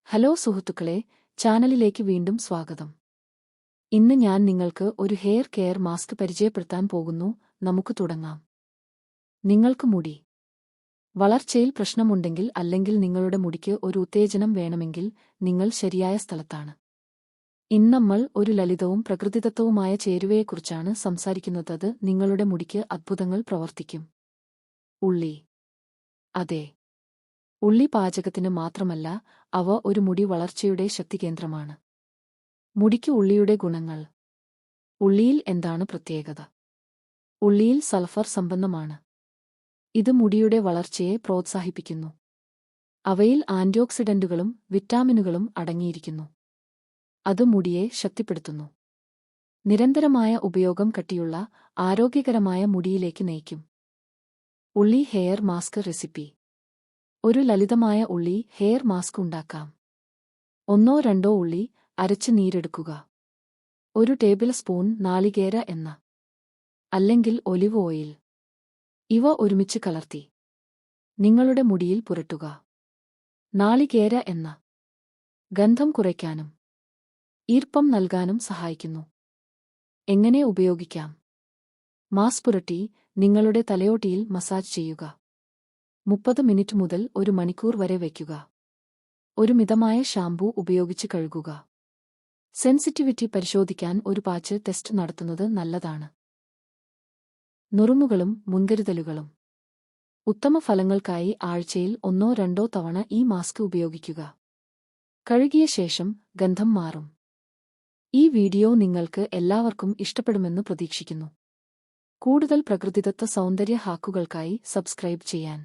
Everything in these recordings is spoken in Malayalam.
ഹലോ സുഹൃത്തുക്കളെ, ചാനലിലേക്ക് വീണ്ടും സ്വാഗതം. ഇന്ന് ഞാൻ നിങ്ങൾക്ക് ഒരു ഹെയർ കെയർ മാസ്ക് പരിചയപ്പെടുത്താൻ പോകുന്നു. നമുക്ക് തുടങ്ങാം. നിങ്ങൾക്ക് മുടി വളർച്ചയിൽ പ്രശ്നമുണ്ടെങ്കിൽ അല്ലെങ്കിൽ നിങ്ങളുടെ മുടിക്ക് ഒരു ഉത്തേജനം വേണമെങ്കിൽ നിങ്ങൾ ശരിയായ സ്ഥലത്താണ്. ഇന്ന് നമ്മൾ ഒരു ലളിതവും പ്രകൃതിദത്തവുമായ ചേരുവയെക്കുറിച്ചാണ് സംസാരിക്കുന്നത്. അത് നിങ്ങളുടെ മുടിക്ക് അത്ഭുതങ്ങൾ പ്രവർത്തിക്കും. ഉള്ളി. അതെ, ഉള്ളി പാചകത്തിന് മാത്രമല്ല, അവ ഒരു മുടി വളർച്ചയുടെ ശക്തികേന്ദ്രമാണ്. മുടിക്ക് ഉള്ളിയുടെ ഗുണങ്ങൾ. ഉള്ളിയിൽ എന്താണ് പ്രത്യേകത? ഉള്ളിയിൽ സൾഫർ സമ്പന്നമാണ്. ഇത് മുടിയുടെ വളർച്ചയെ പ്രോത്സാഹിപ്പിക്കുന്നു. അവയിൽ ആന്റിയോക്സിഡന്റുകളും വിറ്റാമിനുകളും അടങ്ങിയിരിക്കുന്നു. അത് മുടിയെ ശക്തിപ്പെടുത്തുന്നു. നിരന്തരമായ ഉപയോഗം കട്ടിയുള്ള, ആരോഗ്യകരമായ മുടിയിലേക്ക് നയിക്കും. ഉള്ളി ഹെയർ മാസ്ക് റെസിപ്പി. ഒരു ലളിതമായ ഉള്ളി ഹെയർ മാസ്ക് ഉണ്ടാക്കാം. 1-2 ഉള്ളി അരച്ച് നീരെടുക്കുക. 1 ടേബിൾ സ്പൂൺ നാളികേര എണ്ണ അല്ലെങ്കിൽ ഒലിവ് ഓയിൽ. ഇവ ഒരുമിച്ച് കലർത്തി നിങ്ങളുടെ മുടിയിൽ പുരട്ടുക. നാളികേര എണ്ണ ഗന്ധം കുറയ്ക്കാനും ഈർപ്പം നൽകാനും സഹായിക്കുന്നു. എങ്ങനെ ഉപയോഗിക്കാം? മാസ്ക് പുരട്ടി നിങ്ങളുടെ തലയോട്ടിയിൽ മസാജ് ചെയ്യുക. 30 മിനിറ്റ് മുതൽ 1 മണിക്കൂർ വരെ വയ്ക്കുക. ഒരു മിതമായ ഷാംപൂ ഉപയോഗിച്ച് കഴുകുക. സെൻസിറ്റിവിറ്റി പരിശോധിക്കാൻ ഒരു പാച്ച് ടെസ്റ്റ് നടത്തുന്നത് നല്ലതാണ്. നുറുങ്ങുകളും മുൻകരുതലുകളും. ഉത്തമ ഫലങ്ങൾക്കായി ആഴ്ചയിൽ 1-2 തവണ ഈ മാസ്ക് ഉപയോഗിക്കുക. കഴുകിയ ശേഷം ഗന്ധം മാറും. ഈ വീഡിയോ നിങ്ങൾക്ക് എല്ലാവർക്കും ഇഷ്ടപ്പെടുമെന്ന് പ്രതീക്ഷിക്കുന്നു. കൂടുതൽ പ്രകൃതിദത്ത സൗന്ദര്യ ഹാക്കുകൾക്കായി സബ്സ്ക്രൈബ് ചെയ്യാൻ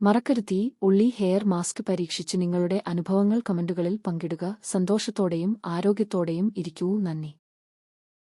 മറക്കരുത്. ഉള്ളി ഹെയർ മാസ്ക് പരീക്ഷിച്ച് നിങ്ങളുടെ അനുഭവങ്ങൾ കമന്റുകളിൽ പങ്കിടുക. സന്തോഷത്തോടെയും ആരോഗ്യത്തോടെയും ഇരിക്കൂ. നന്ദി.